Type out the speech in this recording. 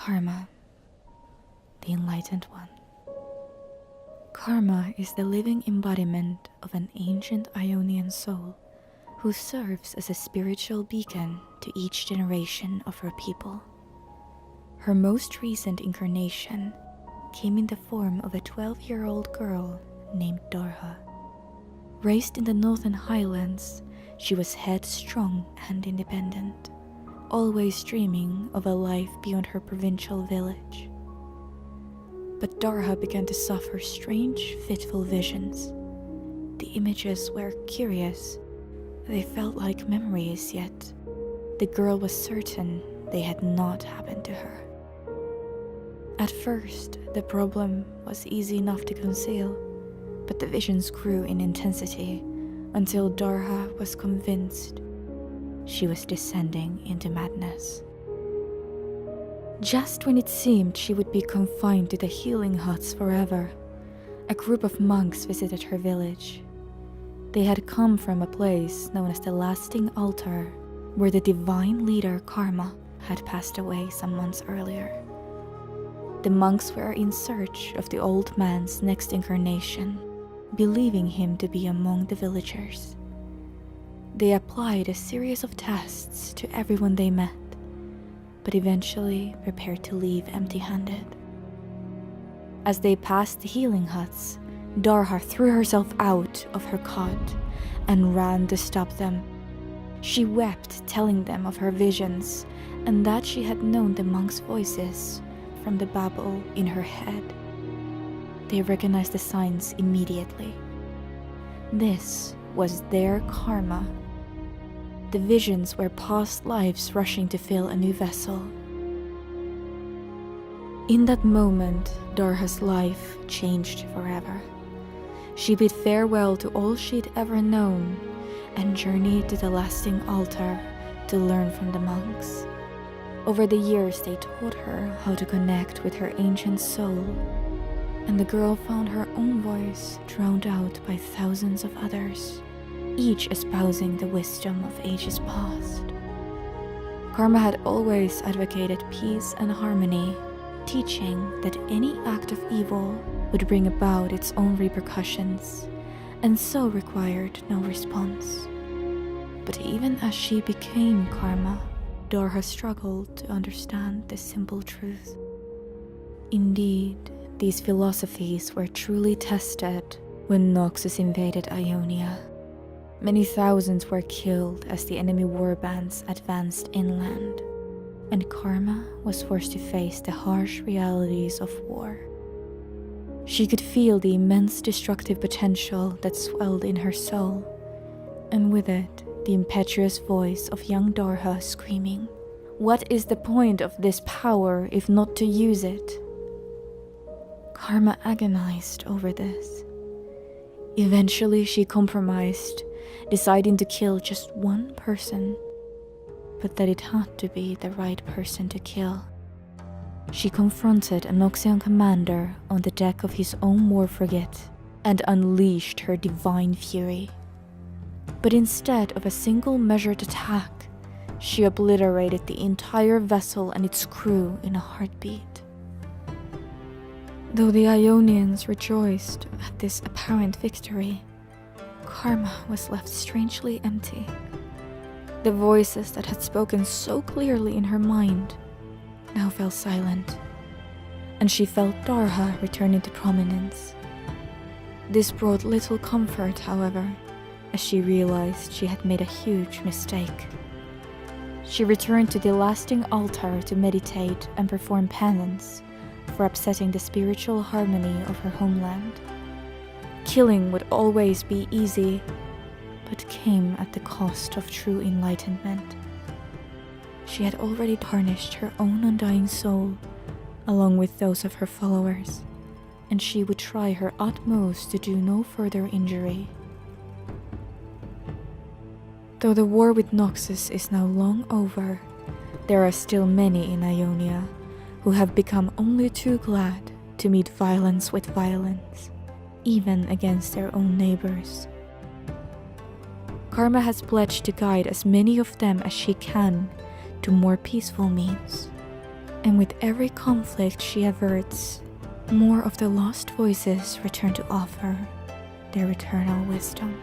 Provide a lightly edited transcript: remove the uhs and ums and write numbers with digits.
Karma, the enlightened one. Karma is the living embodiment of an ancient Ionian soul who serves as a spiritual beacon to each generation of her people. Her most recent incarnation came in the form of a 12-year-old girl named Darha. Raised in the Northern Highlands, she was headstrong and independent, always dreaming of a life beyond her provincial village. But Darha began to suffer strange, fitful visions. The images were curious. They felt like memories, yet the girl was certain they had not happened to her. At first, the problem was easy enough to conceal, but the visions grew in intensity until Darha was convinced she was descending into madness. Just when it seemed she would be confined to the healing huts forever, a group of monks visited her village. They had come from a place known as the Lasting Altar, where the divine leader Karma had passed away some months earlier. The monks were in search of the old man's next incarnation, believing him to be among the villagers. They applied a series of tests to everyone they met, but eventually prepared to leave empty-handed. As they passed the healing huts, Darha threw herself out of her cot and ran to stop them. She wept, telling them of her visions and that she had known the monks' voices from the babble in her head. They recognized the signs immediately. This was their karma. The visions were past lives rushing to fill a new vessel. In that moment, Darha's life changed forever. She bid farewell to all she'd ever known and journeyed to the Lasting Altar to learn from the monks. Over the years, they taught her how to connect with her ancient soul, and the girl found her own voice drowned out by thousands of others, each espousing the wisdom of ages past. Karma had always advocated peace and harmony, teaching that any act of evil would bring about its own repercussions, and so required no response. But even as she became Karma, Darha struggled to understand this simple truth. Indeed, these philosophies were truly tested when Noxus invaded Ionia. Many thousands were killed as the enemy warbands advanced inland, and Karma was forced to face the harsh realities of war. She could feel the immense destructive potential that swelled in her soul, and with it, the impetuous voice of young Darha screaming, "What is the point of this power if not to use it?" Karma agonized over this. Eventually, she compromised, deciding to kill just one person, but that it had to be the right person to kill. She confronted a Noxian commander on the deck of his own war frigate and unleashed her divine fury. But instead of a single measured attack, she obliterated the entire vessel and its crew in a heartbeat. Though the Ionians rejoiced at this apparent victory, Karma was left strangely empty. The voices that had spoken so clearly in her mind now fell silent, and she felt Darha returning to prominence. This brought little comfort, however, as she realized she had made a huge mistake. She returned to the Lasting Altar to meditate and perform penance for upsetting the spiritual harmony of her homeland. Killing would always be easy, but came at the cost of true enlightenment. She had already tarnished her own undying soul, along with those of her followers, and she would try her utmost to do no further injury. Though the war with Noxus is now long over, there are still many in Ionia who have become only too glad to meet violence with violence, even against their own neighbors. Karma has pledged to guide as many of them as she can to more peaceful means. And with every conflict she averts, more of the lost voices return to offer their eternal wisdom.